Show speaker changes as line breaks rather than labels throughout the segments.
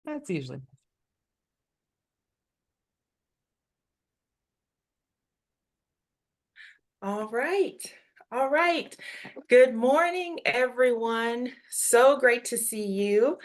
That's usually.
All right. All right. Good morning, everyone. So great to see you.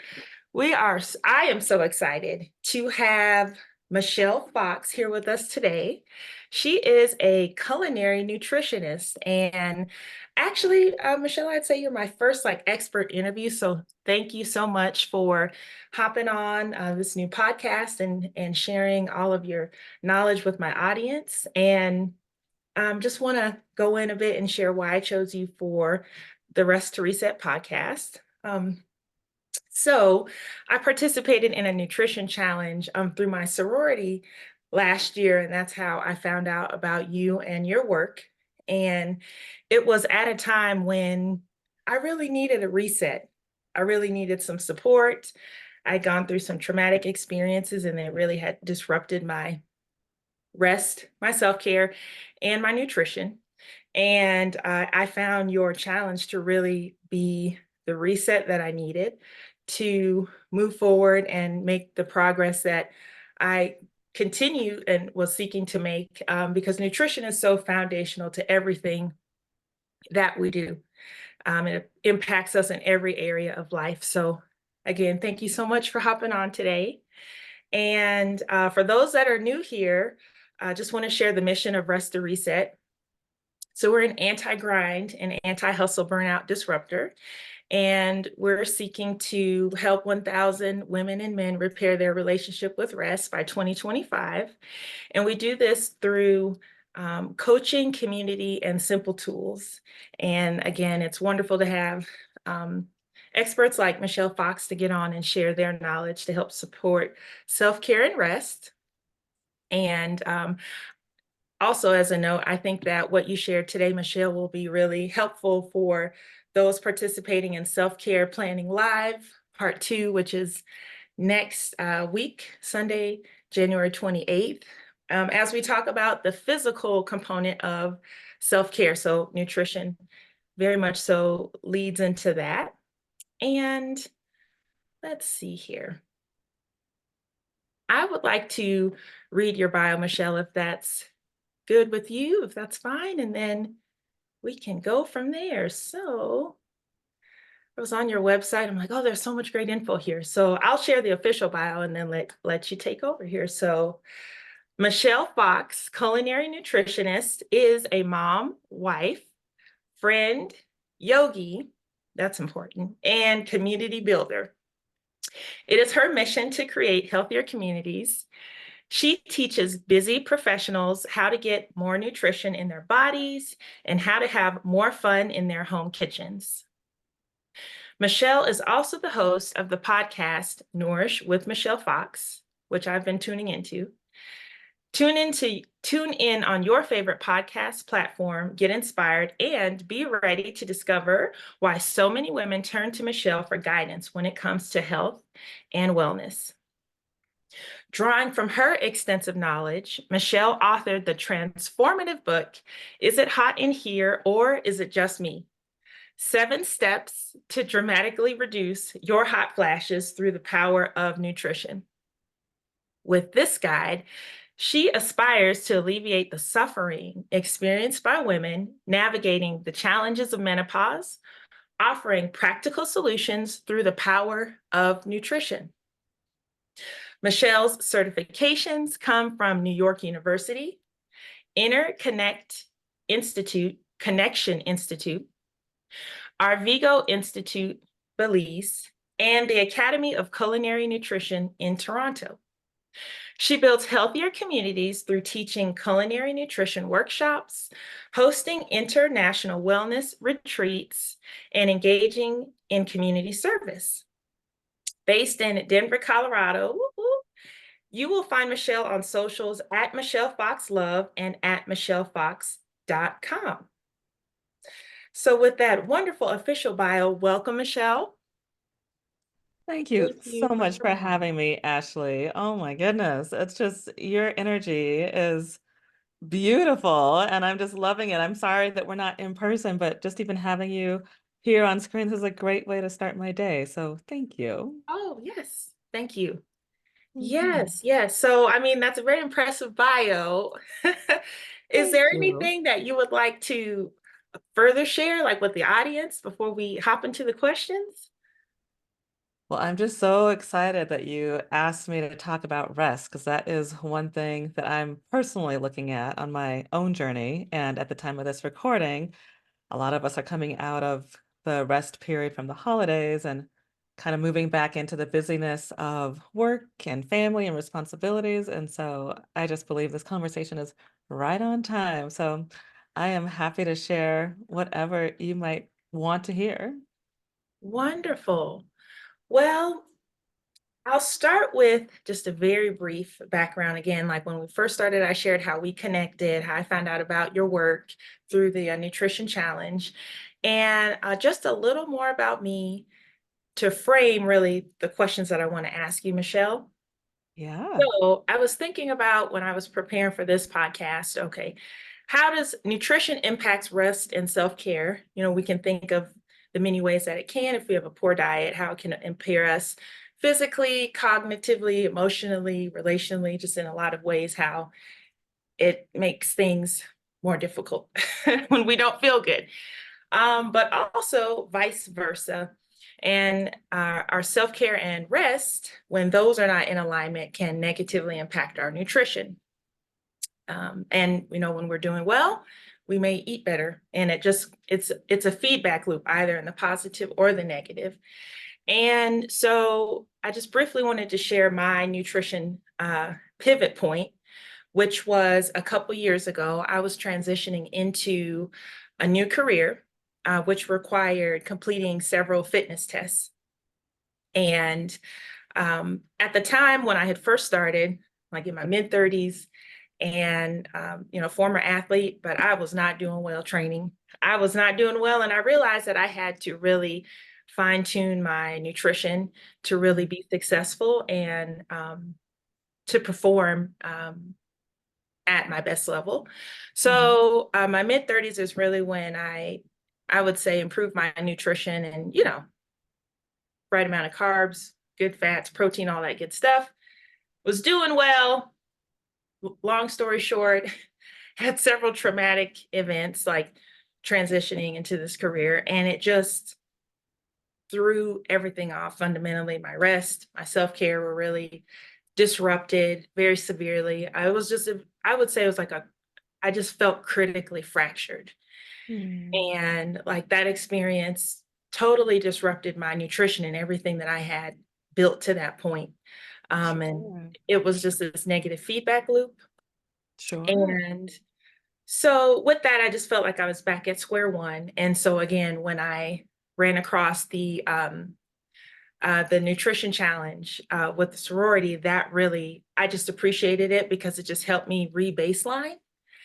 I am so excited to have Michelle Fox here with us today. She is a culinary nutritionist. And actually, Michelle, I'd say you're my first expert interview. So thank you so much for hopping on this new podcast and sharing all of your knowledge with my audience. And just want to go in a bit and share why I chose you for the Rest to Reset podcast. So I participated in a nutrition challenge through my sorority last year, and that's how I found out about you and your work. And it was at a time when I really needed a reset. I really needed some support. I'd gone through some traumatic experiences, and they really had disrupted my rest, my self care, and my nutrition. And I found your challenge to really be the reset that I needed to move forward and make the progress that I continue and was seeking to make because nutrition is so foundational to everything that we do. It impacts us in every area of life. So, again, thank you so much for hopping on today. And for those that are new here, I just want to share the mission of Rest to Reset. So we're an anti-grind and anti-hustle burnout disruptor, and we're seeking to help 1,000 women and men repair their relationship with rest by 2025. And we do this through coaching, community, and simple tools. And again, it's wonderful to have experts like Michelle Fox to get on and share their knowledge to help support self-care and rest. And also, as a note, I think that what you shared today, Michelle, will be really helpful for those participating in Self-Care Planning Live, Part 2, which is next week, Sunday, January 28th, as we talk about the physical component of self-care. So nutrition very much so leads into that. And let's see here. I would like to read your bio, Michelle, if that's good with you, if that's fine, and then we can go from there. So I was on your website. I'm like, oh, there's so much great info here. So I'll share the official bio and then let you take over here. So Michelle Fox, culinary nutritionist, is a mom, wife, friend, yogi, that's important, and community builder. It is her mission to create healthier communities. She teaches busy professionals how to get more nutrition in their bodies and how to have more fun in their home kitchens. Michelle is also the host of the podcast Nourish with Michelle Fox, which I've been tuning into. Tune in on your favorite podcast platform, get inspired, and be ready to discover why so many women turn to Michelle for guidance when it comes to health and wellness. Drawing from her extensive knowledge, Michelle authored the transformative book, Is It Hot in Here or Is It Just Me? 7 Steps to Dramatically Reduce Your Hot Flashes Through the Power of Nutrition. With this guide, she aspires to alleviate the suffering experienced by women navigating the challenges of menopause, offering practical solutions through the power of nutrition. Michelle's certifications come from New York University, Interconnect Institute, Connection Institute, Arvigo Institute, Belize, and the Academy of Culinary Nutrition in Toronto. She builds healthier communities through teaching culinary nutrition workshops, hosting international wellness retreats, and engaging in community service. Based in Denver, Colorado, you will find Michelle on socials at Michelle Fox Love and at michellefox.com. So with that wonderful official bio, welcome, Michelle.
Thank you
Thank
so
you for
much for
joining me.
having me, Ashley. Oh my goodness. It's just your energy is beautiful and I'm just loving it. I'm sorry that we're not in person, but just even having you here on screens is a great way to start my day. So thank you.
Oh, yes. Thank you.
Mhm.
Yes, yes. So, I mean, that's a very impressive bio. Is
Thank
there
you.
anything that you would like to further share, like with the audience, before we hop into the questions?
Well, I'm just so excited that you asked me to talk about rest because that is one thing that I'm personally looking at on my own journey. And at the time of this recording, a lot of us are coming out of the rest period from the holidays and kind of moving back into the busyness of work and family and responsibilities. And so I just believe this conversation is right on time. So I am happy to share whatever you might want to hear.
Wonderful. Well, I'll start with just a very brief background again. Like when we first started, I shared how we connected, how I found out about your work through the nutrition challenge, and just a little more about me to frame really the questions that I want to ask you, Michelle.
Yeah.
So I was thinking about when I was preparing for this podcast, okay, how does nutrition impacts rest and self-care? We can think of the many ways that it can if we have a poor diet, how it can impair us physically, cognitively, emotionally, relationally, just in a lot of ways, how it makes things more difficult when we don't feel good. But also vice versa. And our self care and rest, when those are not in alignment, can negatively impact our nutrition. And when we're doing well, we may eat better, and it's a feedback loop, either in the positive or the negative. And so, I just briefly wanted to share my nutrition pivot point, which was a couple years ago. I was transitioning into a new career, which required completing several fitness tests. And at the time when I had first started, like in my mid 30s, and former athlete, but I was not doing well training. I was not doing well, and I realized that I had to really fine tune my nutrition to really
Mhm.
be successful and to perform at my best level.
Mhm.
So my mid 30s is really when I would say improved my nutrition and right amount of carbs, good fats, protein, all that good stuff. Was doing well. Long story short, had several traumatic events like transitioning into this career, and it just threw everything off fundamentally. My rest, my self-care were really disrupted very severely. I would say it was like I just felt critically fractured.
Mm.
And like that experience totally disrupted my nutrition and everything that I had built to that point. And
Sure.
it was just this negative feedback loop.
Sure.
And so with that, I just felt like I was back at square one. And so again, when I ran across the nutrition challenge with the sorority, that really I just appreciated it because it just helped me re-baseline.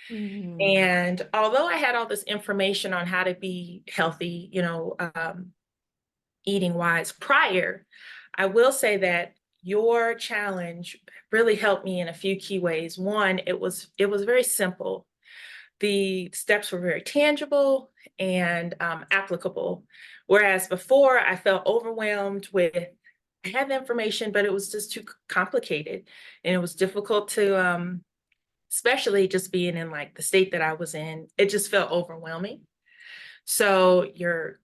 Mhm.
And although I had all this information on how to be healthy, eating wise prior, I will say that your challenge really helped me in a few key ways. One, it was very simple. The steps were very tangible and applicable. Whereas before, I felt overwhelmed with, I had the information, but it was just too complicated. And it was difficult to, especially just being in like the state that I was in, it just felt overwhelming. So your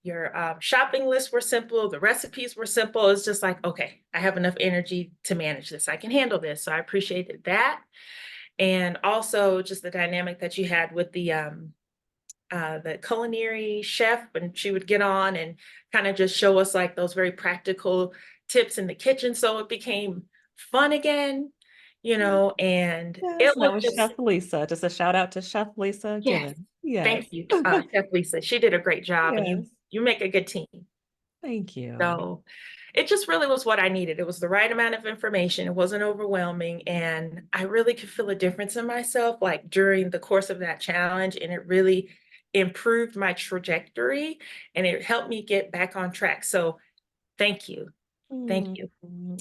shopping lists were simple, the recipes were simple. It's just like, okay, I have enough energy to manage this. I can handle this. So I appreciated that. And also just the dynamic that you had with the culinary chef, and she would get on and kind of just show us like those very practical tips in the kitchen. So it became fun again, and it
Yes, and that
was
was
just,
Chef Lisa. Just a shout out to Chef Lisa
yes,
Given. Yes.
thank you, Chef Lisa. She did a great job, and you
Yes.
you make a good team.
Thank you.
So it just really was what I needed. It was the right amount of information. It wasn't overwhelming. And I really could feel a difference in myself, like during the course of that challenge. And it really improved my trajectory and it helped me get back on track. So thank you. Thank
Mm.
you.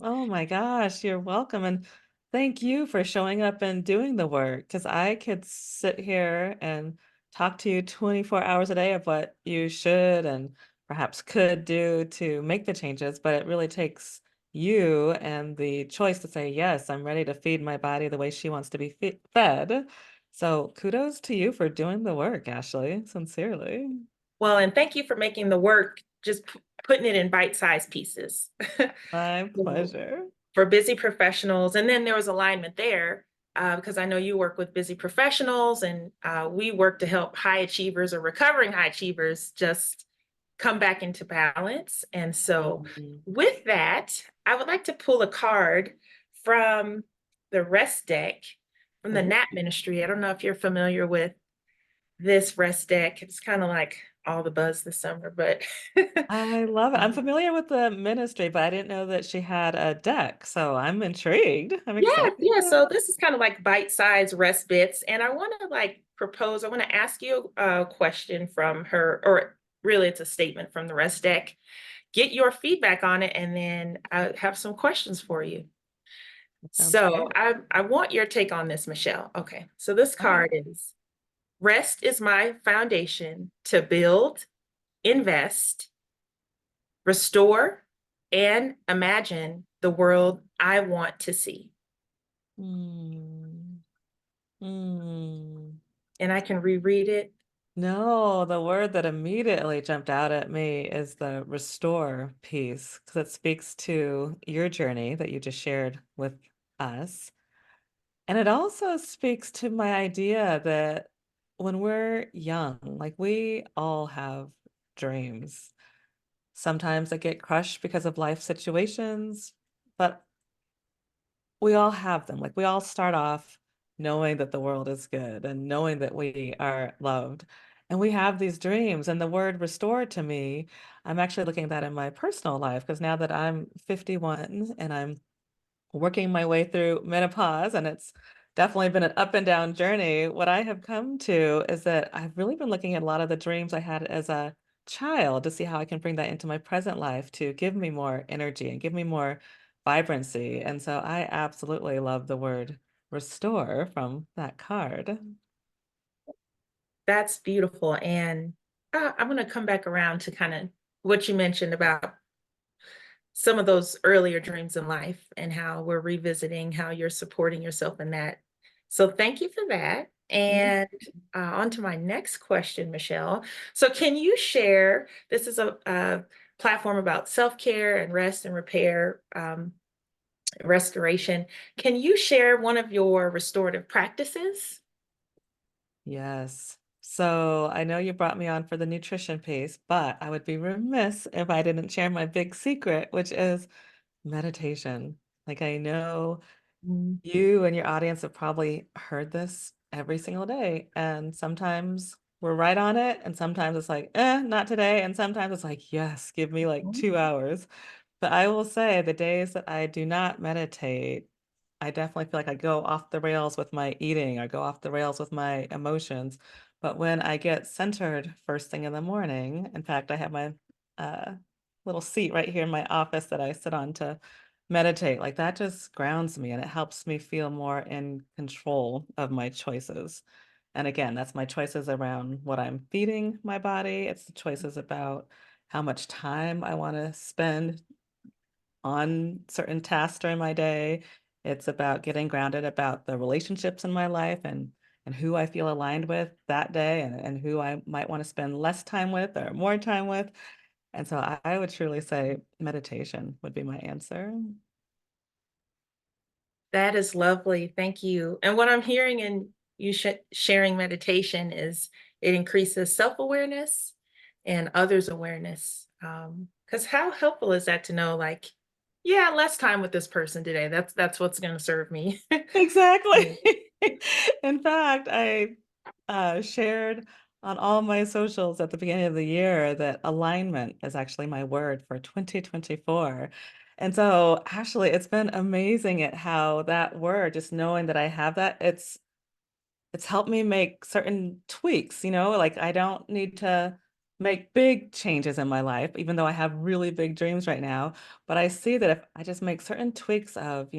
Oh my gosh, you're welcome. And thank you for showing up and doing the work because I could sit here and talk to you 24 hours a day of what you should and perhaps could do to make the changes, but it really takes you and the choice to say, yes, I'm ready to feed my body the way she wants to be fed. So kudos to you for doing the work, Ashley, sincerely.
Well, and thank you for making the work, just putting it in bite-sized pieces.
My
So,
pleasure.
for busy professionals. And then there was alignment there because I know you work with busy professionals and we work to help high achievers or recovering high achievers just come back into balance. And so,
Mhm.
with that, I would like to pull a card from the rest deck from the
Ooh,
Nap Ministry. I don't know if you're familiar with this rest deck. It's kind of like all the buzz this summer, but
I love it. I'm familiar with the ministry, but I didn't know that she had a deck. So I'm intrigued. I'm
yeah,
excited.
yeah. So this is kind of like bite-sized rest bits, and I want to like propose. I want to ask you a question from her, or really, it's a statement from the rest deck. Get your feedback on it, and then I have some questions for you.
Sounds
So
great.
I want your take on this, Michelle. Okay, so this
All right.
card is rest is my foundation to build, invest, restore, and imagine the world I want to see.
Hmm. Hmm.
And I can reread it.
No, the word that immediately jumped out at me is the restore piece, because it speaks to your journey that you just shared with us. And it also speaks to my idea that when we're young, like we all have dreams. Sometimes they get crushed because of life situations, but we all have them. Like we all start off knowing that the world is good and knowing that we are loved. And we have these dreams. And the word restore to me, I'm actually looking at that in my personal life because now that I'm 51 and I'm working my way through menopause, and it's definitely been an up and down journey. What I have come to is that I've really been looking at a lot of the dreams I had as a child to see how I can bring that into my present life to give me more energy and give me more vibrancy. And so I absolutely love the word restore from that card.
That's beautiful. And I'm going to come back around to kind of what you mentioned about some of those earlier dreams in life and how we're revisiting how you're supporting yourself in that. So thank you for that.
Mm.
And on to my next question, Michelle. So can you share, this is a platform about self-care and rest and repair, restoration. Can you share one of your restorative practices?
Yes. So I know you brought me on for the nutrition piece, but I would be remiss if I didn't share my big secret, which is meditation. Like I know
Mm.
you and your audience have probably heard this every single day. And sometimes we're right on it. And sometimes it's like, not today. And sometimes it's like, yes, give me like 2 hours. But I will say the days that I do not meditate, I definitely feel like I go off the rails with my eating, I go off the rails with my emotions. But when I get centered first thing in the morning, in fact, I have my uh, little seat right here in my office that I sit on to meditate. Like that just grounds me and it helps me feel more in control of my choices. And again, that's my choices around what I'm feeding my body. It's the choices about how much time I want to spend on certain tasks during my day. It's about getting grounded about the relationships in my life and who I feel aligned with that day and who I might want to spend less time with or more time with. And so I would truly say meditation would be my answer.
That is lovely. Thank you. And what I'm hearing in you sharing meditation is it increases self-awareness and others' awareness. Because how helpful is that to know, like, yeah, less time with this person today. That's what's going to serve me.
Exactly.
Yeah.
In fact, I shared on all my socials at the beginning of the year that alignment is actually my word for 2024. And so, actually, it's been amazing at how that word, just knowing that I have that, it's helped me make certain tweaks, like I don't need to make big changes in my life, even though I have really big dreams right now. But I see that if I just make certain tweaks of,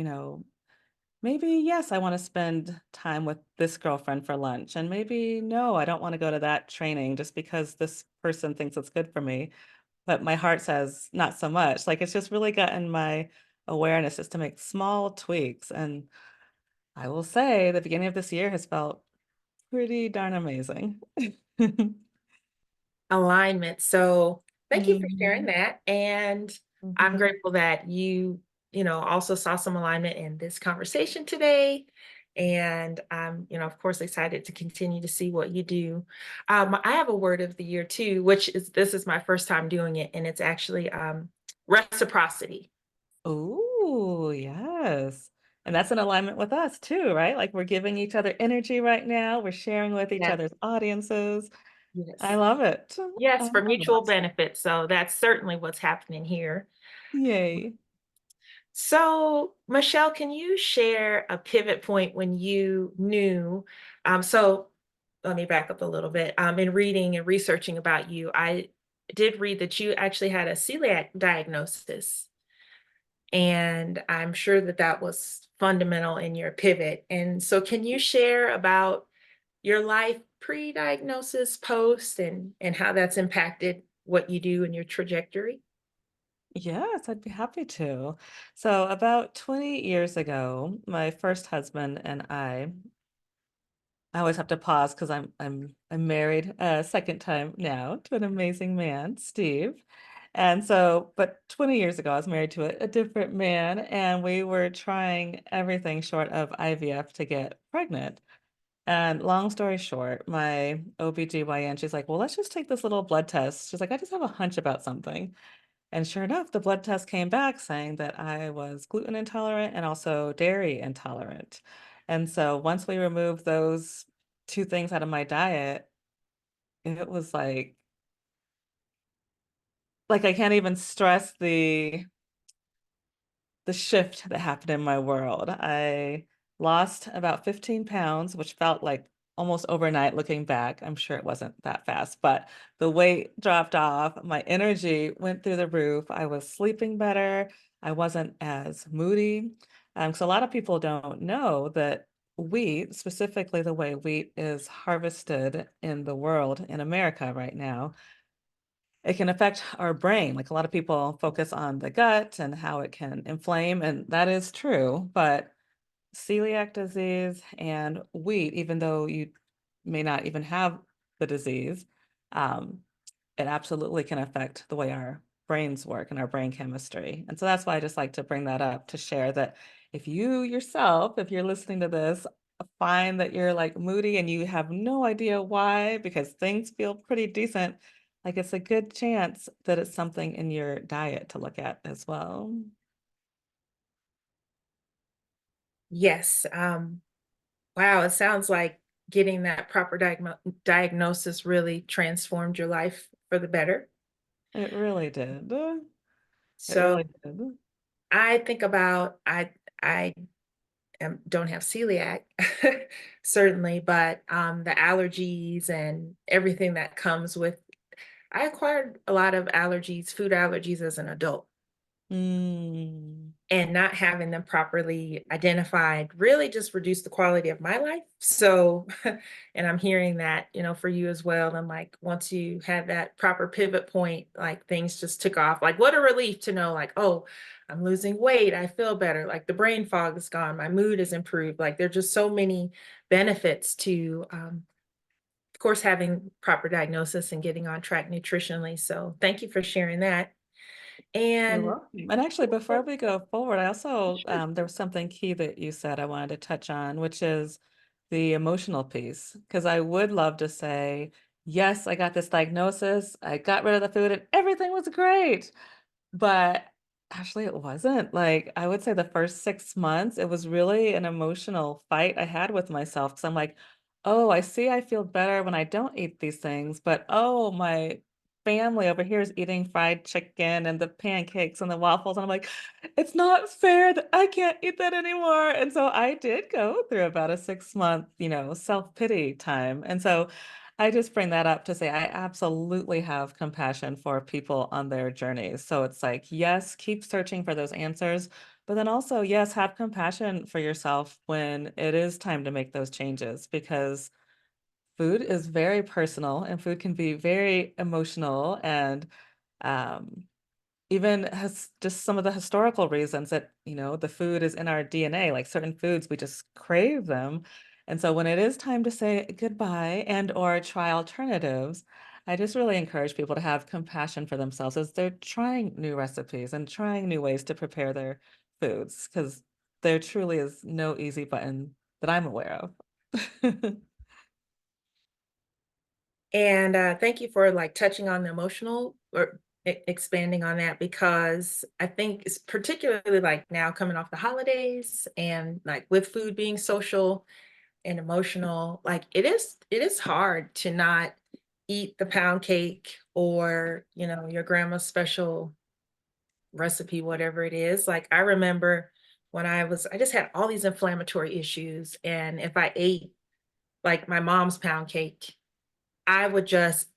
maybe, yes, I want to spend time with this girlfriend for lunch. And maybe, no, I don't want to go to that training just because this person thinks it's good for me. But my heart says, not so much. Like it's just really gotten my awareness just to make small tweaks. And I will say the beginning of this year has felt pretty darn amazing.
Alignment. So thank you for sharing
Mhm,
that. And I'm
mhm.
grateful that you also saw some alignment in this conversation today. And I'm of course, excited to continue to see what you do. I have a word of the year too, which is this is my first time doing it, and it's actually reciprocity.
Ooh, yes. And that's in alignment with us too, right? Like we're giving each other energy right now. We're sharing with each
Yes,
other's audiences. I
yes,
love it.
yes,
I
for
love
mutual
it.
benefit. So that's certainly what's happening here.
Yay.
So, Michelle, can you share a pivot point when you knew? So, let me back up a little bit. In reading and researching about you, I did read that you actually had a celiac diagnosis, and I'm sure that that was fundamental in your pivot. And so, can you share about your life pre-diagnosis, post, and how that's impacted what you do in your trajectory?
Yes, I'd be happy to. So about 20 years ago, my first husband and I always have to pause because I'm married a second time now to an amazing man, Steve. And so, but 20 years ago, I was married to a different man, and we were trying everything short of IVF to get pregnant. And long story short, my OBGYN, she's like, well, let's just take this little blood test. She's like, I just have a hunch about something. And sure enough, the blood test came back saying that I was gluten intolerant and also dairy intolerant. And so once we removed those two things out of my diet, it was like I can't even stress the shift that happened in my world. I lost about 15 pounds, which felt like almost overnight looking back. I'm sure it wasn't that fast, but the weight dropped off. My energy went through the roof. I was sleeping better. I wasn't as moody. So a lot of people don't know that wheat, specifically the way wheat is harvested in the world, in America right now, it can affect our brain. Like a lot of people focus on the gut and how it can inflame, and that is true. But celiac disease and wheat, even though you may not even have the disease, um, it absolutely can affect the way our brains work and our brain chemistry. And so that's why I just like to bring that up to share that if you yourself, if you're listening to this, find that you're like moody and you have no idea why because things feel pretty decent, like it's a good chance that it's something in your diet to look at as well.
Yes. Wow, it sounds like getting that proper diagnosis really transformed your life for the better.
It really did. It
So
really did.
I think about I don't have celiac certainly, but the allergies and everything that comes with. I acquired a lot of allergies, food allergies as an adult.
Mm,
And not having them properly identified really just reduced the quality of my life. So, and I'm hearing that, for you as well. And like, once you had that proper pivot point, like things just took off. Like, what a relief to know, like, oh, I'm losing weight. I feel better. Like, the brain fog is gone. My mood is improved. Like, there are just so many benefits to, of course, having proper diagnosis and getting on track nutritionally. So, thank you for sharing that.
you're
And
welcome. And actually, before
sure.
we go forward, I also there was something key that you said I wanted to touch on, which is the emotional piece. Because I would love to say, yes, I got this diagnosis, I got rid of the food, and everything was great. But actually, it wasn't. Like, I would say the first 6 months, it was really an emotional fight I had with myself because 'cause I'm like, "Oh, I see I feel better when I don't eat these things, but, oh, my family over here is eating fried chicken and the pancakes and the waffles," and I'm like, "It's not fair that I can't eat that anymore," and so I did go through about a 6-month, self-pity time, and so I just bring that up to say I absolutely have compassion for people on their journeys. So it's like, yes, keep searching for those answers, but then also, yes, have compassion for yourself when it is time to make those changes because food is very personal and food can be very emotional and um even has just some of the historical reasons that, the food is in our DNA, like certain foods, we just crave them. And so when it is time to say goodbye and or try alternatives, I just really encourage people to have compassion for themselves as they're trying new recipes and trying new ways to prepare their foods, because there truly is no easy button that I'm aware of.
And thank you for like touching on the emotional or expanding on that because I think it's particularly like now coming off the holidays and like with food being social and emotional, like it is hard to not eat the pound cake or, your grandma's special recipe, whatever it is. Like I remember when I just had all these inflammatory issues. And if I ate like my mom's pound cake, I would just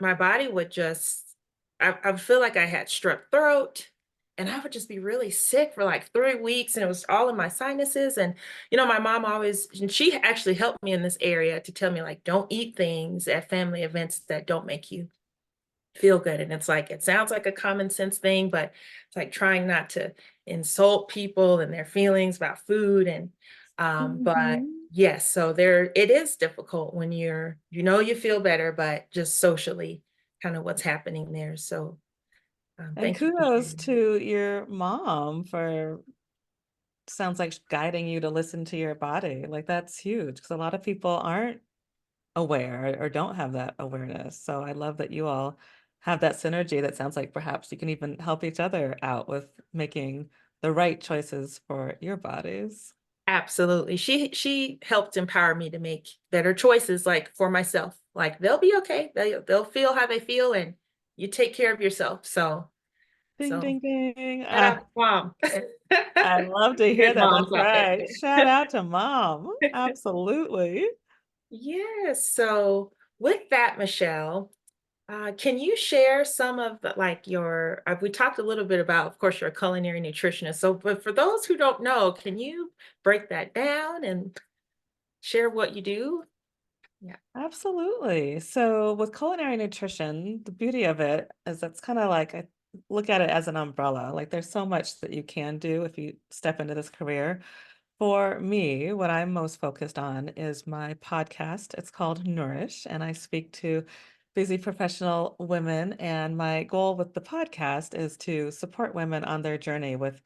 my body would just I would feel like I had strep throat and I would just be really sick for like 3 weeks and it was all in my sinuses. And my mom always and she actually helped me in this area to tell me like don't eat things at family events that don't make you feel good. And it's like it sounds like a common sense thing, but it's like trying not to insult people and their feelings about food. And but
Mhm.
yes, so there it is difficult when you feel better, but just socially kind of what's happening there. So
And
thank you for
kudos
sharing.
to your mom for sounds like guiding you to listen to your body. Like that's huge because a lot of people aren't aware or don't have that awareness. So I love that you all have that synergy that sounds like perhaps you can even help each other out with making the right choices for your bodies.
Absolutely. She helped empower me to make better choices like for myself. Like they'll be okay. They'll feel how they feel and you take care of yourself.
Ding,
So
ding, ding.
shout out to mom.
I love to hear
Good
that. That's
moms out
right. Shout
there.
out to mom. Absolutely.
Yes. So with that, Michelle, can you share some of the, like we talked a little bit about, of course, you're a culinary nutritionist. So, but for those who don't know, can you break that down and share what you do? Yeah.
Absolutely. So with culinary nutrition, the beauty of it is it's kind of like I look at it as an umbrella. Like there's so much that you can do if you step into this career. For me, what I'm most focused on is my podcast. It's called Nourish, and I speak to busy professional women. And my goal with the podcast is to support women on their journey with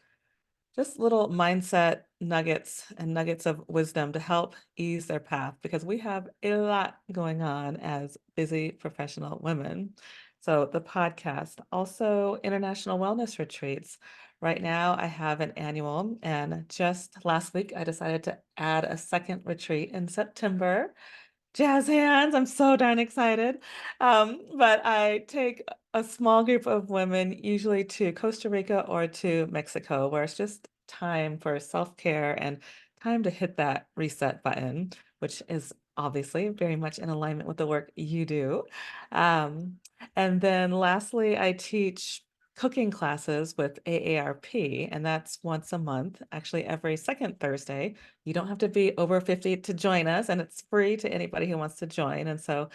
just little mindset nuggets and nuggets of wisdom to help ease their path because we have a lot going on as busy professional women. So, the podcast, also international wellness retreats. Right now, I have an annual, and just last week, I decided to add a second retreat in September. Jazz hands. I'm so darn excited. But I take a small group of women, usually to Costa Rica or to Mexico, where it's just time for self-care and time to hit that reset button, which is obviously very much in alignment with the work you do. Um, and then lastly, I teach cooking classes with AARP, and that's once a month, actually every second Thursday. You don't have to be over 50 to join us, and it's free to anybody who wants to join. And so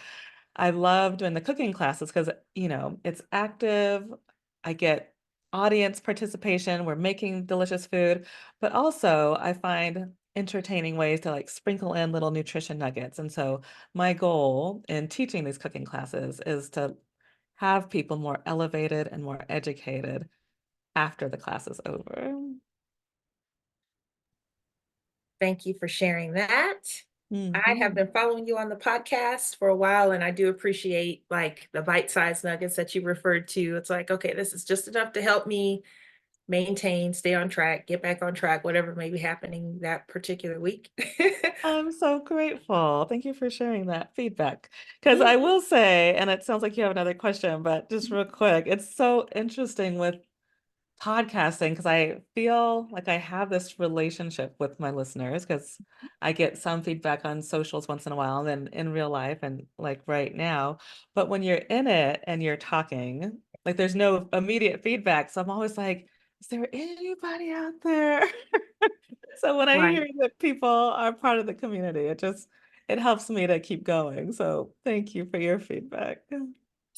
I love doing the cooking classes because, it's active. I get audience participation. We're making delicious food, but also I find entertaining ways to like sprinkle in little nutrition nuggets. And so my goal in teaching these cooking classes is to have people more elevated and more educated after the class is over.
Thank you for sharing that. I have
Mhm.
been following you on the podcast for a while, and I do appreciate like the bite-sized nuggets that you referred to. It's like, okay, this is just enough to help me maintain, stay on track, get back on track, whatever may be happening that particular week.
I'm so grateful. Thank you for sharing that feedback. Because
Yeah.
I will say, and it sounds like you have another question, but just real quick, it's so interesting with podcasting because I feel like I have this relationship with my listeners because I get some feedback on socials once in a while and then in real life and like right now. But when you're in it and you're talking, like there's no immediate feedback. So I'm always like, is there anybody out there? So when I
Right.
hear that people are part of the community, it helps me to keep going. So thank you for your feedback.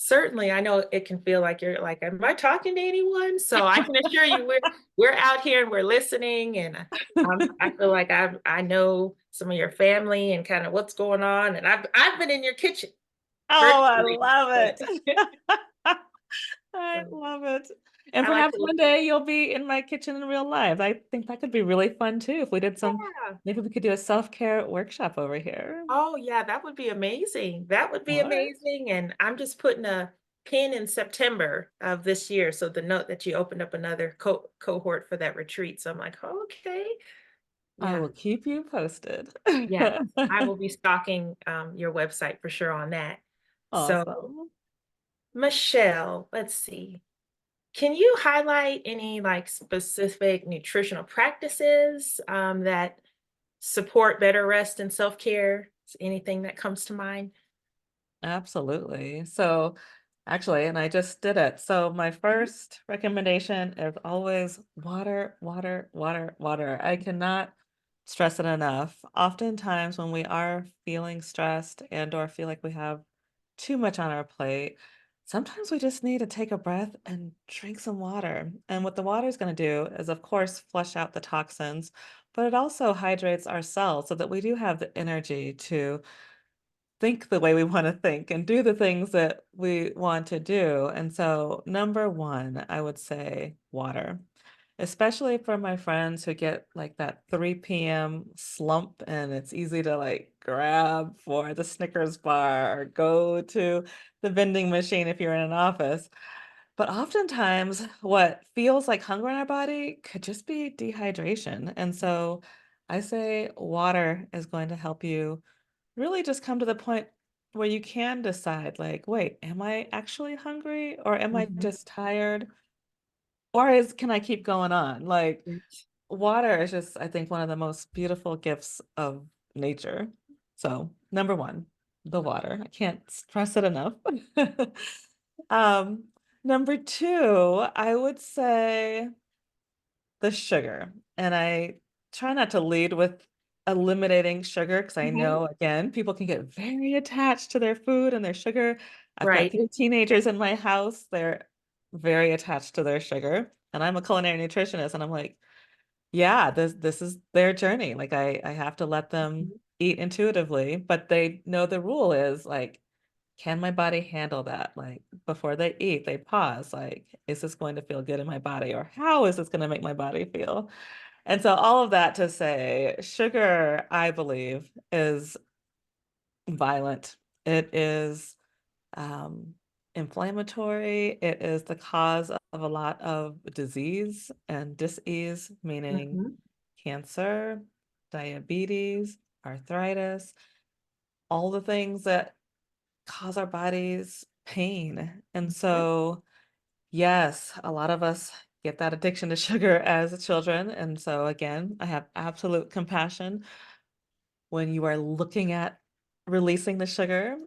Certainly, I know it can feel like you're like, "Am I talking to anyone?" So I can assure you we're out here and we're listening, and, I feel like I know some of your family and kinda what's going on, and I've been in your kitchen
Oh, I
virtually.
love
So
it. I
so
love it. And
I like
perhaps
to
one
look
day you'll be in my kitchen in real life. I think that could be really fun too if we did some
yeah.
maybe we could do a self-care workshop over here.
Oh, yeah, that would be amazing. That would be
Alright.
amazing, and I'm just putting a pin in September of this year, so the note that you opened up another cohort for that retreat, so I'm like, "Okay."
I
Yeah.
will keep you posted.
Yes, I will be stalking, your website for sure on that. So,
Awesome.
Michelle, let's see. Can you highlight any, like, specific nutritional practices, that support better rest and self-care? Anything that comes to mind?
Absolutely. So, actually, and I just did it. So, my
Mhm.
first recommendation is always water, water, water, water. I cannot stress it enough. Oftentimes, when we are feeling stressed and or feel like we have too much on our plate, sometimes we just need to take a breath and drink some water. And what the water is going to do is, of course, flush out the toxins, but it also hydrates our cells so that we do have the energy to think the way we wanna think and do the things that we want to do, and so, number 1, I would say water, especially for my friends who get, like, that 3 p.m. slump, and it's easy to, like, grab for the Snickers bar or go to the vending machine if you're in an office, but oftentimes, what feels like hunger in our body could just be dehydration, and so, I say water is going to help you really just come to the point where you can decide, like, "Wait, am I actually hungry or am I
Mhm.
just tired? Or is can I keep going on?" Like,
Yes.
water is just, I think, one of the most beautiful gifts of nature. So, number 1, the water. I can't stress it enough. Um, number 2, I would say the sugar, and I try not to lead with eliminating sugar because I
Mhm.
know, again, people can get very attached to their food and their sugar. I've got
Right.
3 teenagers in my house, they're very attached to their sugar, and I'm a culinary nutritionist, and I'm like, yeah, this is their journey, like, I have to let them
Mhm.
eat intuitively, but they know the rule is, like, can my body handle that? Like, before they eat, they pause, like, "Is this going to feel good in my body?" Or, "How is this gonna make my body feel?" And so all of that to say, sugar, I believe, is violent. It is, um, inflammatory. It is the cause of a lot of disease and dis-ease, meaning
Mhm.
cancer, diabetes, arthritis, all the things that cause our bodies pain. And
Mhm.
so, yes, a lot of us get that addiction to sugar as children. And so, again, I have absolute compassion when you are looking at releasing the sugar.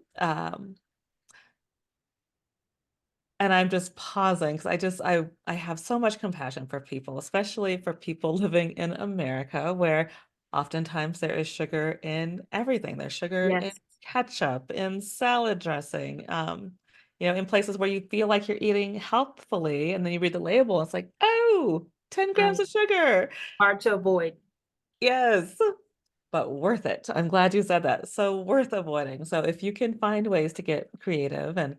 And I'm just pausing because I have so much compassion for people, especially for people living in America where oftentimes there is sugar in everything. There's sugar in
Yes.
ketchup, in salad dressing, in places where you feel like you're eating healthfully, and then you read the label, it's like, "Oh, 10 grams
Right.
of sugar."
Hard to avoid.
Yes, but worth it. I'm glad you said that. So worth avoiding. So if you can find ways to get creative and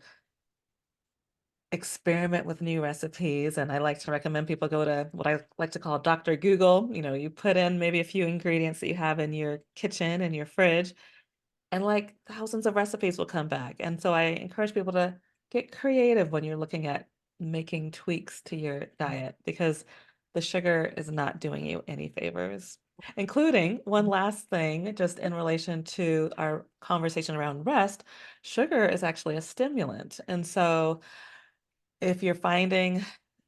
experiment with new recipes, and I like to recommend people go to what I like to call Doctor Google. You put in maybe a few ingredients that you have in your kitchen and your fridge, and like thousands of recipes will come back. And so I encourage people to get creative when you're looking at making tweaks to your diet because the sugar is not doing you any favors. Including one last thing, just in relation to our conversation around rest, sugar is actually a stimulant. And so if you're finding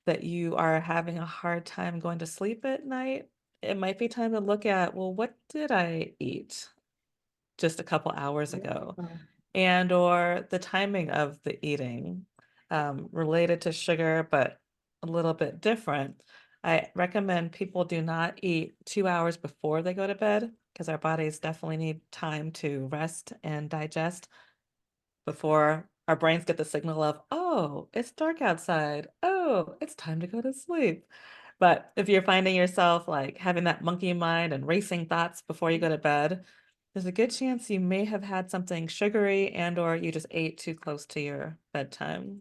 that you are having a hard time going to sleep at night, it might be time to look at, well, what did I eat just a couple hours ago?
Oh.
And or the timing of the eating, related to sugar, but a little bit different. I recommend people do not eat 2 hours before they go to bed because our bodies definitely need time to rest and digest before our brains get the signal of, oh, it's dark outside. Oh, it's time to go to sleep. But if you're finding yourself like having that monkey mind and racing thoughts before you go to bed, there's a good chance you may have had something sugary and or you just ate too close to your bedtime.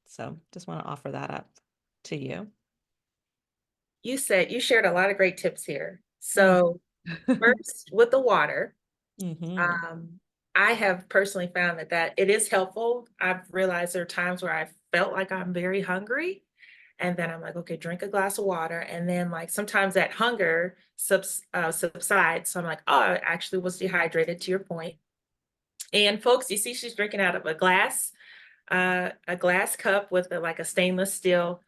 So just want to offer that up to you.
You shared a lot of great tips here.
Mm.
So first, with the water,
Hmm.
um, I have personally found that it is helpful. I've realized there are times where I felt like I'm very hungry, and then I'm like, okay, drink a glass of water, and then like sometimes that hunger subsides. So I'm like, oh, I actually was dehydrated. To your point. And folks, you see, she's drinking out of a glass cup with like a stainless steel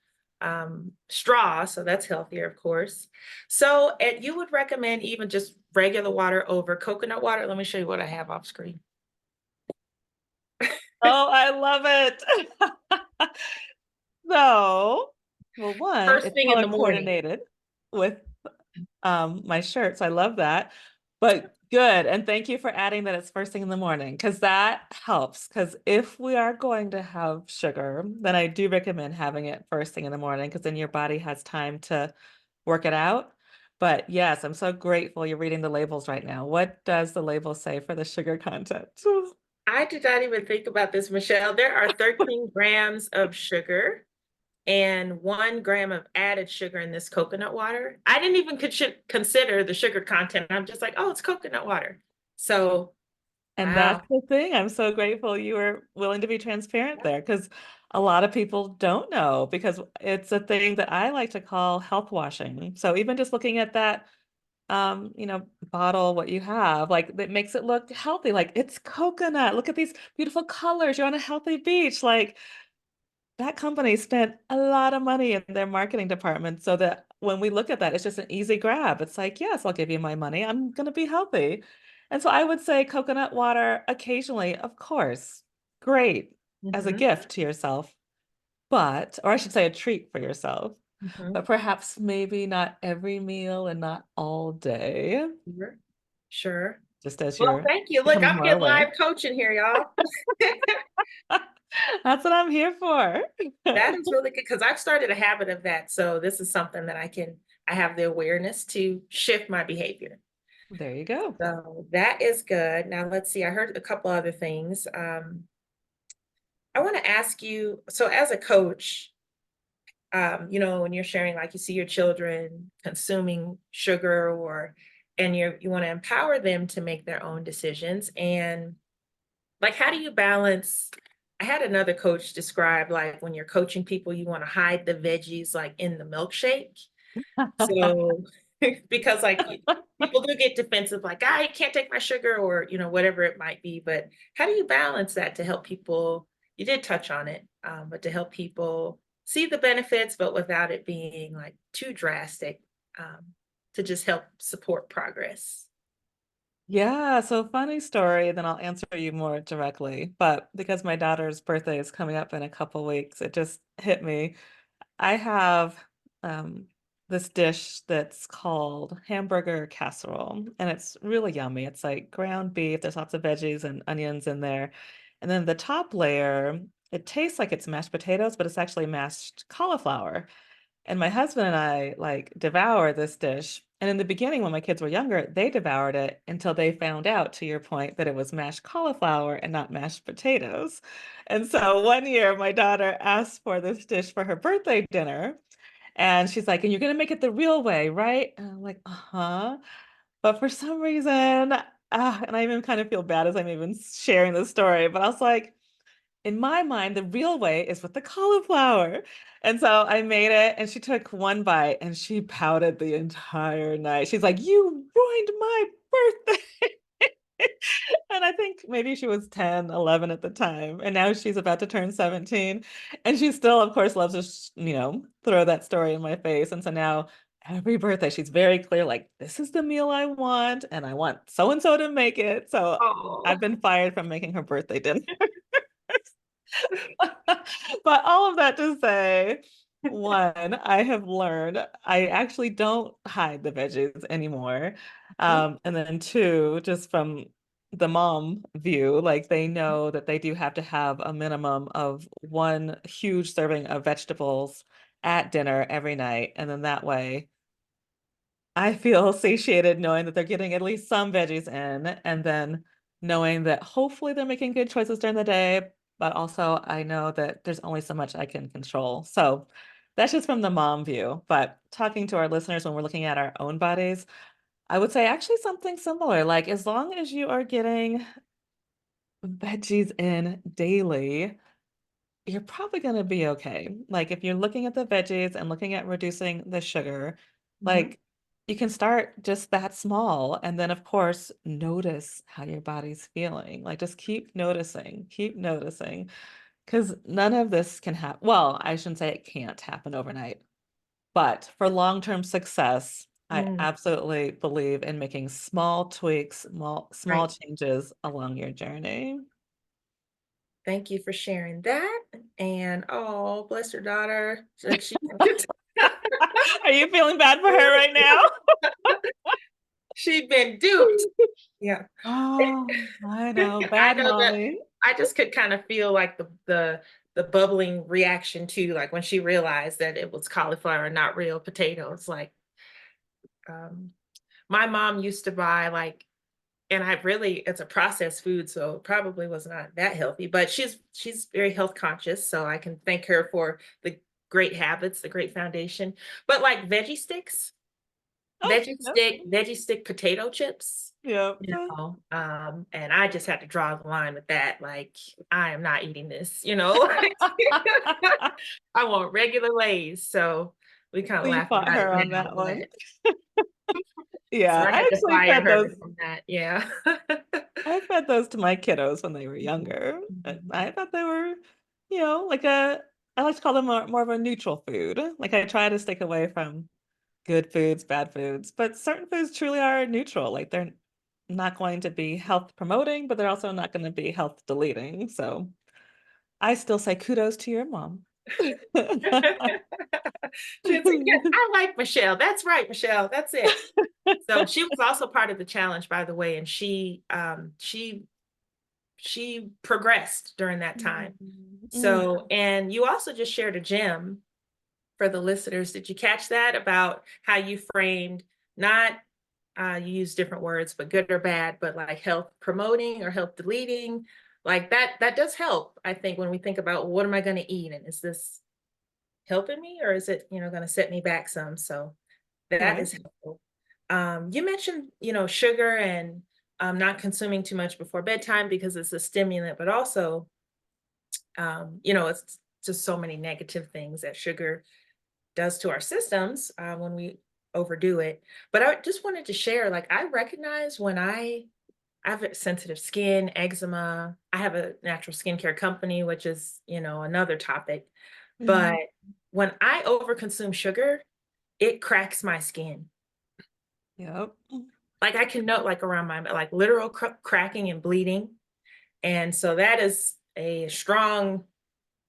straw. So that's healthier, of course. So, and you would recommend even just regular water over coconut water? Let me show you what I have off screen.
Oh, I love it. So, well, one,
First
it's
thing in
color
the morning.
coordinated with my shirts. I love that. But good. And thank you for adding that it's first thing in the morning because that helps. Because if we are going to have sugar, then I do recommend having it first thing in the morning because then your body has time to work it out. But yes, I'm so grateful you're reading the labels right now. What does the label say for the sugar content?
I did not even think about this, Michelle. There are 13 grams of sugar and 1 gram of added sugar in this coconut water. I didn't even consider the sugar content. I'm just like, oh, it's coconut water. So,
And that's
wow.
the thing. I'm so grateful you were willing to be transparent there because a lot of people don't know because it's a thing that I like to call health washing. So even just looking at that bottle, what you have, like that makes it look healthy. Like it's coconut. Look at these beautiful colors. You're on a healthy beach. Like that company spent a lot of money in their marketing department so that when we look at that, it's just an easy grab. It's like, yes, I'll give you my money. I'm going to be healthy. And so I would say coconut water occasionally, of course, great as a
Mm-hmm.
gift to yourself, but, or I should say a treat for yourself,
Mm-hmm.
but perhaps maybe not every meal and not all day,
Sure. Sure.
just as
Well,
you're
thank you. Look,
becoming
I'm
more
getting live
aware.
coaching here, y'all.
That's what I'm here for.
That is really good because I've started a habit of that. So this is something that I have the awareness to shift my behavior.
There you go.
So that is good. Now let's see. I heard a couple other things. I want to ask you, so as a coach, when you're sharing, like you see your children consuming sugar and you want to empower them to make their own decisions. And like, how do you balance? I had another coach describe like when you're coaching people, you want to hide the veggies like in the milkshake. So, because like people do get defensive, like, I can't take my sugar or, whatever it might be. But how do you balance that to help people? You did touch on it, but to help people see the benefits, but without it being like too drastic, to just help support progress.
Yeah, so funny story, then I'll answer you more directly. But because my daughter's birthday is coming up in a couple weeks, it just hit me. I have um, this dish that's called hamburger casserole, and it's really yummy. It's like ground beef, there's lots of veggies and onions in there. And then the top layer, it tastes like it's mashed potatoes, but it's actually mashed cauliflower. And my husband and I like devour this dish. And in the beginning, when my kids were younger, they devoured it until they found out, to your point, that it was mashed cauliflower and not mashed potatoes. And so one year, my daughter asked for this dish for her birthday dinner. And she's like, and you're going to make it the real way, right? And I'm like, uh-huh. But for some reason, and I even kind of feel bad as I'm even sharing the story, but I was like, in my mind, the real way is with the cauliflower. And so I made it, and she took one bite and she pouted the entire night. She's like, you ruined my birthday. And I think maybe she was 10, 11 at the time. And now she's about to turn 17. And she still, of course, loves to, throw that story in my face. And so now every birthday, she's very clear, like, this is the meal I want, and I want so and so to make it. So I've
Oh,
been fired from making her birthday dinner. But all of that to say, one, I have learned I actually don't hide the veggies anymore. And then two, just from the mom view. Like they know that they do have to have a minimum of one huge serving of vegetables at dinner every night. And then that way I feel satiated knowing that they're getting at least some veggies in, and then knowing that hopefully they're making good choices during the day, but also I know that there's only so much I can control. So that's just from the mom view. But talking to our listeners when we're looking at our own bodies, I would say actually something similar. Like as long as you are getting veggies in daily, you're probably going to be okay. Like if you're looking at the veggies and looking at reducing the sugar,
Mhm.
like you can start just that small. And then, of course, notice how your body's feeling. Like just keep noticing, keep noticing. Because none of this can happen. Well, I shouldn't say it can't happen overnight, but for long-term success, I
Mm,
absolutely believe in making small tweaks, small
right.
changes along your journey.
Thank you for sharing that. And oh, bless your daughter. Like she
Are you feeling bad for her right now?
she'd been duped. Yeah.
Oh, I know.
I
Bad
know that
mommy.
I just could kind of feel like the bubbling reaction too, like when she realized that it was cauliflower and not real potatoes. Like um my mom used to buy like, and I really it's a processed food, so it probably was not that healthy, but she's very health conscious, so I can thank her for the great habits, the great foundation. But like
Oh, yep,
veggie stick potato chips,
yep.
and I just had to draw the line with that. Like, I am not eating this, you know. I want regular Lay's. So we kind of
You
laughed
fought
about it
her on
now,
that one.
but so
Yeah,
I
I
had to
actually
fire
fed
her
those.
from that. Yeah.
I fed those to my kiddos when they were
Mhm,
younger.
mhm.
I thought they were, like I like to call them more of a neutral food. Like I try to stick away from good foods, bad foods, but certain foods truly are neutral. Like they're not going to be health promoting, but they're also not going to be health deleting. So I still say kudos to your mom.
She would say, "Yes, I like Michelle. That's right, Michelle. That's it." So she was also part of the challenge, by the way, and she progressed during that time.
Mm.
So, and you also just shared a gem for the listeners. Did you catch that about how you framed not you use different words, but good or bad, but like health promoting or health deleting, like that does help. I think when we think about what am I going to eat and is this helping me or is it, going to set me back some? So that
Right.
is helpful. You mentioned, sugar and not consuming too much before bedtime because it's a stimulant, but also, it's just so many negative things that sugar does to our systems when we overdo it. But I just wanted to share, like, I recognize when I have a sensitive skin, eczema. I have a natural skincare company, which is, another topic. But
Mhm.
when I overconsume sugar, it cracks my skin.
Yep.
Like I can note like around my like literal cracking and bleeding. And so that is a strong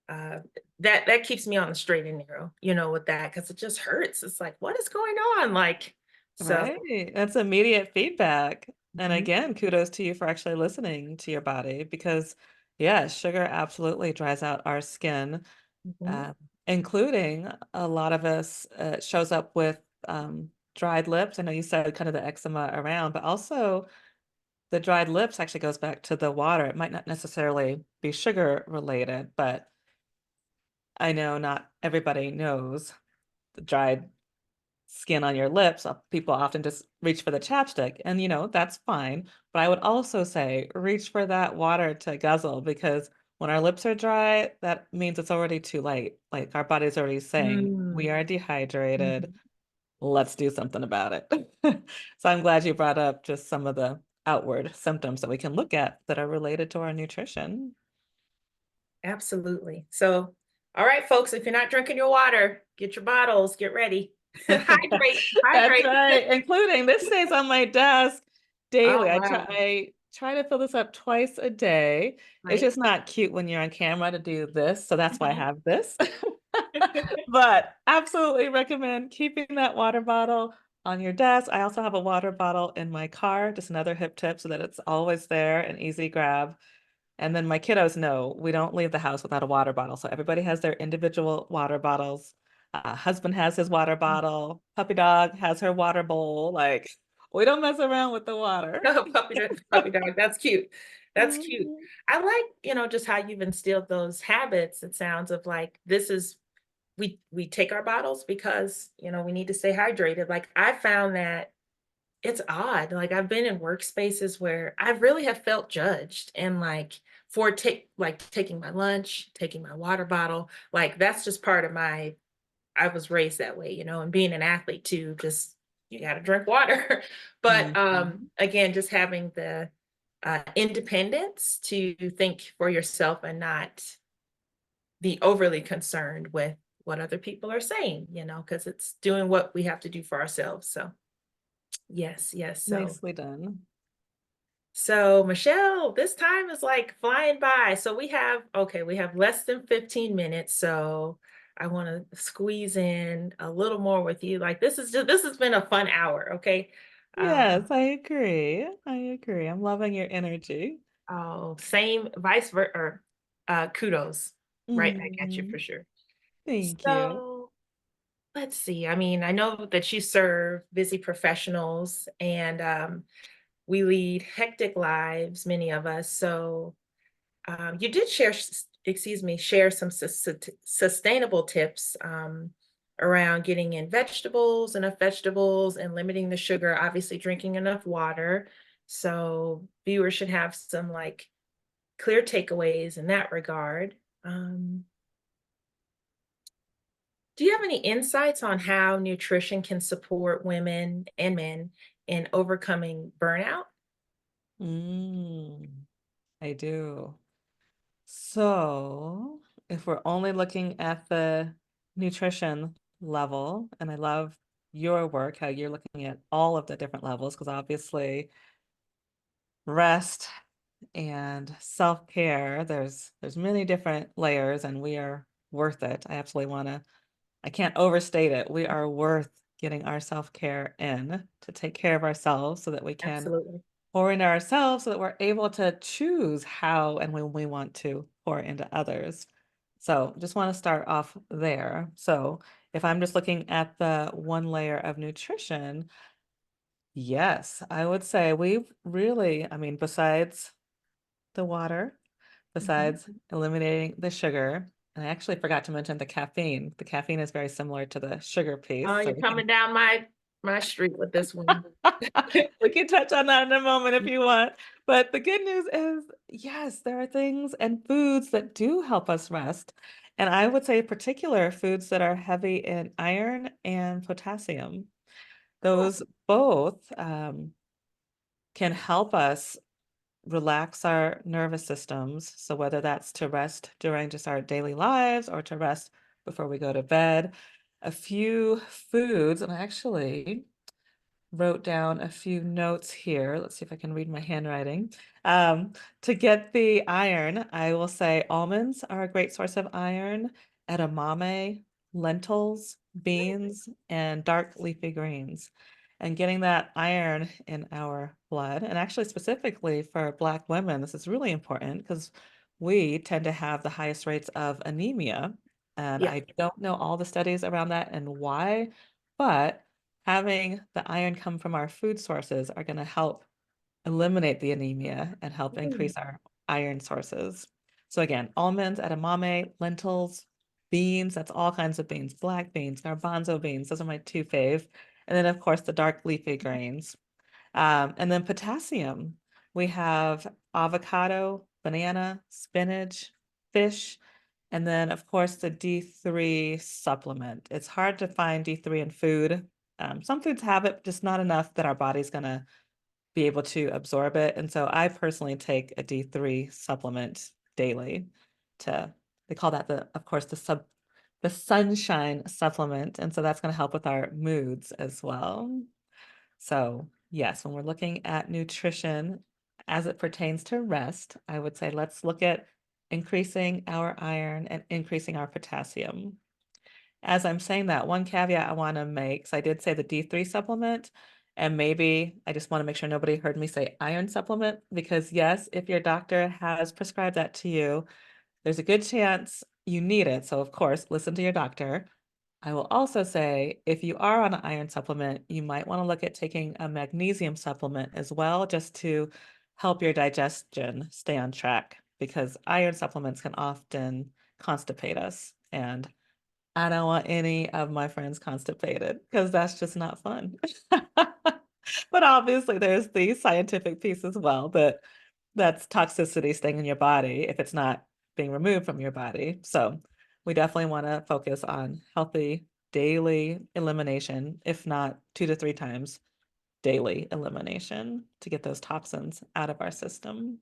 uh that keeps me on the straight and narrow, with that because it just hurts. It's like, what is going on? Like, so
Right. That's immediate feedback. And
mhm,
again, kudos to you for actually listening to your body because, yeah, sugar absolutely dries out our skin,
mhm.
uh, including a lot of us shows up with dried lips. I know you said kind of the eczema around, but also the dried lips actually goes back to the water. It might not necessarily be sugar related, but I know not everybody knows the dried skin on your lips. People often just reach for the chapstick, and that's fine. But I would also say reach for that water to guzzle because when our lips are dry, that means it's already too late. Like our body's already saying, we
Mm,
are dehydrated.
mhm.
Let's do something about it. So I'm glad you brought up just some of the outward symptoms that we can look at that are related to our nutrition.
Absolutely. So, all right, folks, if you're not drinking your water, get your bottles, get ready. Hydrate,
That's
hydrate.
right. Including this stays on my desk
Oh,
daily.
wow.
I try to fill this up twice a day. It's
Right.
just not cute when you're on camera to do this, so that's why I
Mhm.
have this. But absolutely recommend keeping that water bottle on your desk. I also have a water bottle in my car, just another hip tip so that it's always there and easy grab. And then my kiddos know we don't leave the house without a water bottle. So everybody has their individual water bottles. Husband has his water bottle. Puppy dog has her water bowl. Like we don't mess around with the water.
Oh, puppy dog. That's cute. That's cute.
Mhm.
I like, just how you've instilled those habits. It sounds of like this is we take our bottles because, we need to stay hydrated. Like I found that it's odd. Like I've been in workspaces where I really have felt judged and like for taking my lunch, taking my water bottle, like that's just part of my I was raised that way, and being an athlete too, just you got to drink water. But
Mhm.
again, just having the independence to think for yourself and not be overly concerned with what other people are saying, because it's doing what we have to do for ourselves. So, yes, yes.
Nicely done.
So Michelle, this time is like flying by. So we have less than 15 minutes. So I want to squeeze in a little more with you. Like this has been a fun hour. Okay.
Yes, I agree. I agree. I'm loving your energy.
Oh, same vice versa, or kudos. Right back at you
Mm,
for sure.
thank you.
So let's see. I mean, I know that you serve busy professionals and we lead hectic lives, many of us. So you did share some sustainable tips around getting in enough vegetables, and limiting the sugar, obviously drinking enough water. So viewers should have some like clear takeaways in that regard. Um, do you have any insights on how nutrition can support women and men in overcoming burnout?
Mm, I do. So, if we're only looking at the nutrition level, and I love your work, how you're looking at all of the different levels, because obviously rest and self-care, there's many different layers, and we are worth it. I can't overstate it. We are worth getting our self-care in to take care of ourselves so that we can
Absolutely.
pour into ourselves so that we're able to choose how and when we want to pour into others. So just want to start off there. So if I'm just looking at the one layer of nutrition, yes, I would say we've really, I mean, besides the water,
Mhm.
besides eliminating the sugar, and I actually forgot to mention the caffeine. The caffeine is very similar to the sugar piece,
Oh,
so
you're
we can
coming down my street with this one.
we can touch on that in a moment if you want. But the good news is, yes, there are things and foods that do help us rest. And I would say particular foods that are heavy in iron and potassium.
Oh,
Those both can help us relax our nervous systems. So whether that's to rest during just our daily lives or to rest before we go to bed, a few foods, and I actually wrote down a few notes here. Let's see if I can read my handwriting. Um, to get the iron, I will say almonds are a great source of iron, edamame, lentils, beans, and dark leafy greens. And getting that iron in our blood, and actually specifically for Black women, this is really important because we tend to have the highest rates of anemia. And
yeah.
I don't know all the studies around that and why, but having the iron come from our food sources are going to help eliminate the anemia and help
Mm.
increase our iron sources. So again, almonds, edamame, lentils, beans, that's all kinds of beans, black beans, garbanzo beans, those are my two fave. And then of course the dark leafy grains. And then potassium, we have avocado, banana, spinach, fish, and then, of course, the D3 supplement. It's hard to find D3 in food. Some foods have it, just not enough that our body's going to be able to absorb it. And so I personally take a D3 supplement daily to, they call that of course, the sunshine supplement. And so that's going to help with our moods as well. So, yes, when we're looking at nutrition as it pertains to rest, I would say let's look at increasing our iron and increasing our potassium. as I'm saying that, one caveat I want to make, so I did say the D3 supplement, and maybe I just want to make sure nobody heard me say iron supplement, because yes, if your doctor has prescribed that to you, there's a good chance you need it. So of course, listen to your doctor. I will also say if you are on an iron supplement, you might want to look at taking a magnesium supplement as well, just to help your digestion stay on track, because iron supplements can often constipate us. And I don't want any of my friends constipated because that's just not fun. But obviously, there's the scientific piece as well, that that's toxicity staying in your body if it's not being removed from your body. So we definitely want to focus on healthy daily elimination, if not 2 to 3 times daily elimination to get those toxins out of our system.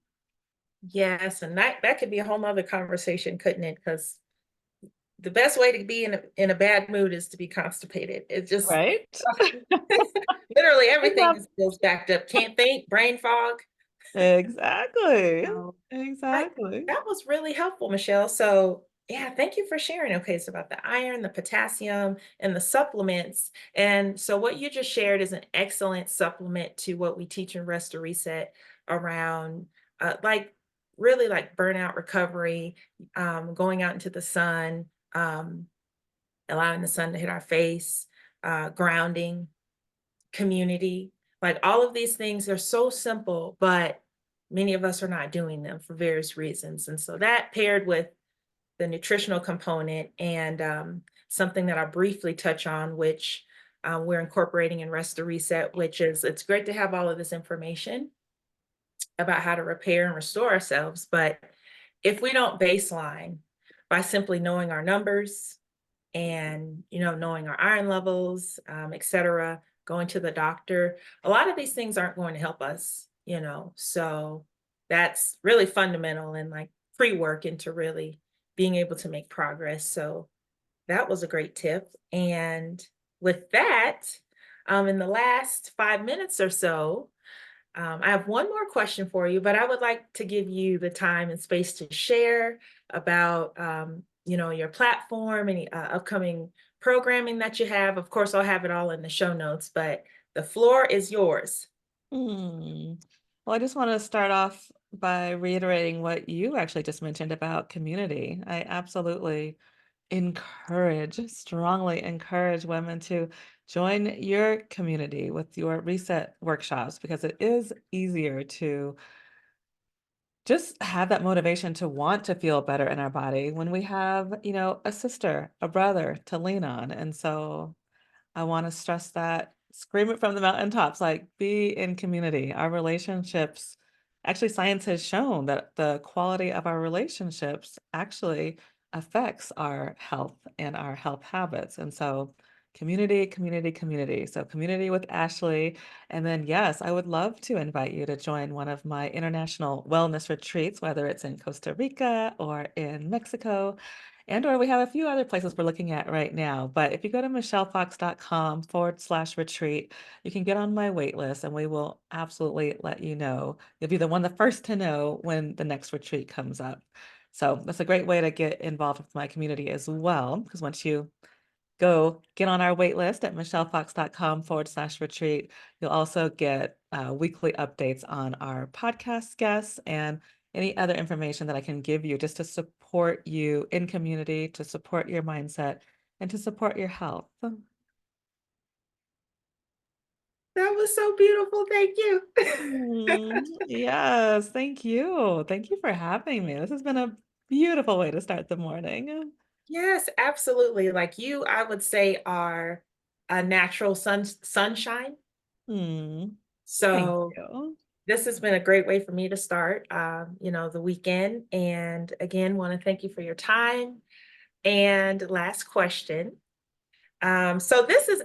Yes, and that could be a whole nother conversation, couldn't it? Because the best way to be in a bad mood is to be constipated. It just
Right?
literally everything
Exactly.
just feels backed up. Can't think, brain fog.
Exactly.
So that
Exactly.
that was really helpful, Michelle. So yeah, thank you for sharing. Okay, so about the iron, the potassium, and the supplements. And so what you just shared is an excellent supplement to what we teach in Rest to Reset around like really like burnout recovery, going out into the sun, um, allowing the sun to hit our face, grounding, community. Like all of these things are so simple, but many of us are not doing them for various reasons. And so that paired with the nutritional component and something that I'll briefly touch on, which we're incorporating in Rest to Reset, which is it's great to have all of this information about how to repair and restore ourselves. But if we don't baseline by simply knowing our numbers, and knowing our iron levels, et cetera, going to the doctor, a lot of these things aren't going to help us, so that's really fundamental and like pre-work into really being able to make progress. So that was a great tip. And with that, in the last 5 minutes or so, I have one more question for you, but I would like to give you the time and space to share about, your platform, any upcoming programming that you have. Of course, I'll have it all in the show notes, but the floor is yours.
Hmm. Well, I just want to start off by reiterating what you actually just mentioned about community. I absolutely strongly encourage women to join your community with your reset workshops, because it is easier to just have that motivation to want to feel better in our body when we have, a sister, a brother to lean on. And so I want to stress that, scream it from the mountaintops, like be in community. Our relationships, actually, science has shown that the quality of our relationships actually affects our health and our health habits. And so, community, community, community. So, community with Ashley. And then, yes, I would love to invite you to join one of my international wellness retreats, whether it's in Costa Rica or in Mexico. And or we have a few other places we're looking at right now. But if you go to michellefox.com/retreat, you can get on my wait list and we will absolutely let you know. You'll be the first to know when the next retreat comes up. So that's a great way to get involved with my community as well. Because once you go get on our wait list at michellefox.com/retreat. You'll also get weekly updates on our podcast guests and any other information that I can give you just to support you in community, to support your mindset, and to support your health.
That was so beautiful. Thank you.
Yes, thank you. Thank you for having me. This has been a beautiful way to start the morning.
Yes, absolutely. Like you, I would say are a natural sunshine.
Hmm. Thank
So
you.
this has been a great way for me to start, the weekend. And again, want to thank you for your time. And last question. So this is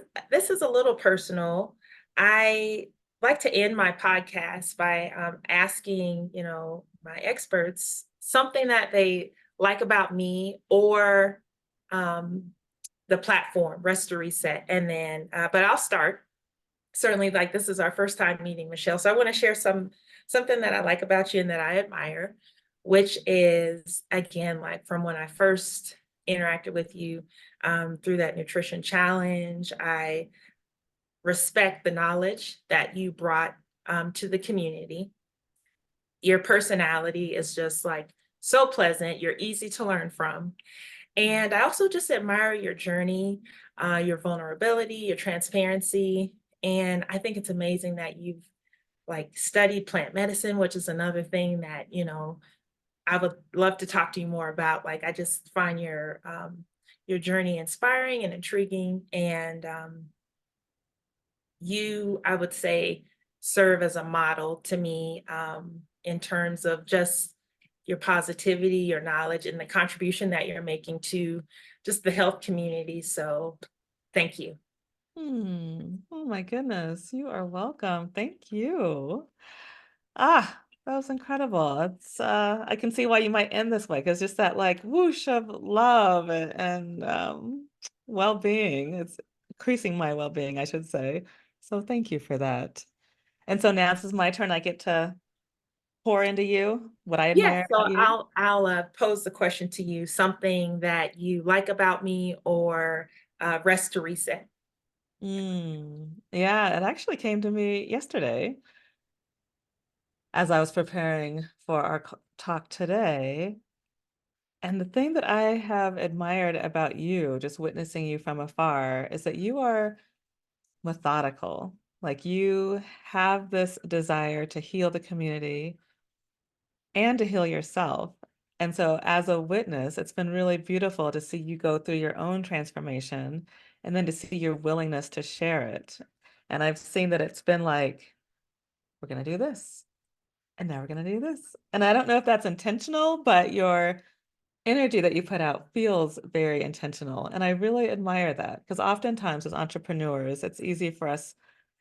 a little personal. I like to end my podcast by asking, my experts something that they like about me or um, the platform, Rest to Reset. And then, but I'll start. Certainly, like this is our first time meeting, Michelle. So I want to share something that I like about you and that I admire, which is again like from when I first interacted with you through that nutrition challenge. I respect the knowledge that you brought to the community. Your personality is just like so pleasant. You're easy to learn from. And I also just admire your journey, your vulnerability, your transparency. And I think it's amazing that you've like studied plant medicine, which is another thing that, I would love to talk to you more about. Like, I just find your journey inspiring and intriguing. And you, I would say, serve as a model to me in terms of just your positivity, your knowledge, and the contribution that you're making to just the health community. So thank you.
Oh my goodness. You are welcome. Thank you. Ah, that was incredible. It's I can see why you might end this way because just that like whoosh of love and well-being. It's increasing my well-being, I should say. So thank you for that. And so now this is my turn. I get to pour into you what I
Yeah,
admire
so
about you.
I'll pose the question to you, something that you like about me or rest to reset.
Yeah, it actually came to me yesterday as I was preparing for our talk today. And the thing that I have admired about you, just witnessing you from afar, is that you are methodical. Like you have this desire to heal the community and to heal yourself. And so, as a witness, it's been really beautiful to see you go through your own transformation and then to see your willingness to share it. And I've seen that it's been like, we're going to do this, and now we're going to do this. And I don't know if that's intentional, but your energy that you put out feels very intentional. And I really admire that because oftentimes as entrepreneurs, it's easy for us,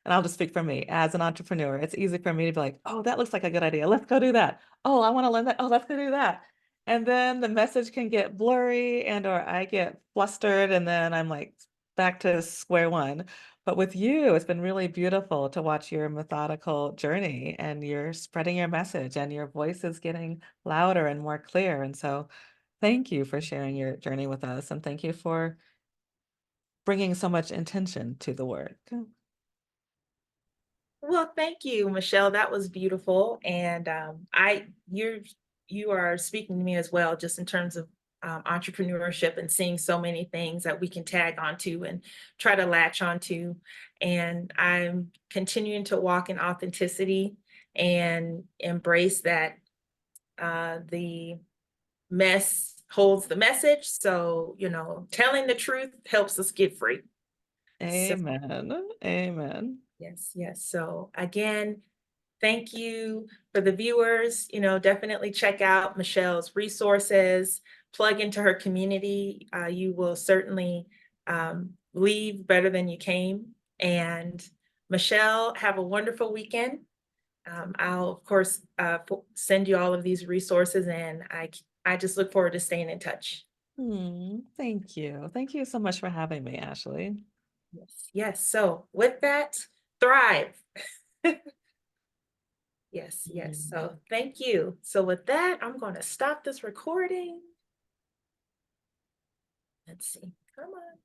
and I'll just speak for me as an entrepreneur, it's easy for me to be like, oh, that looks like a good idea. Let's go do that. Oh, I want to learn that. Oh, let's go do that. And then the message can get blurry and or I get flustered and then I'm like back to square one. But with you, it's been really beautiful to watch your methodical journey and you're spreading your message and your voice is getting louder and more clear. And so thank you for sharing your journey with us, and thank you for bringing so much intention to the work.
Well, thank you, Michelle. That was beautiful. And you are speaking to me as well, just in terms of entrepreneurship and seeing so many things that we can tag onto and try to latch onto. And I'm continuing to walk in authenticity and embrace that the mess holds the message. So, telling the truth helps us get free. So,
Amen. Amen.
yes, yes. So, again, thank you for the viewers. Definitely check out Michelle's resources, plug into her community. You will certainly leave better than you came. And Michelle, have a wonderful weekend. I'll, of course, send you all of these resources, and I just look forward to staying in touch.
Thank you. Thank you so much for having me, Ashley.
Yes, yes. So, with that, thrive. Yes, yes.
Mm.
So thank you. So with that, I'm going to stop this recording. Let's see. Come on.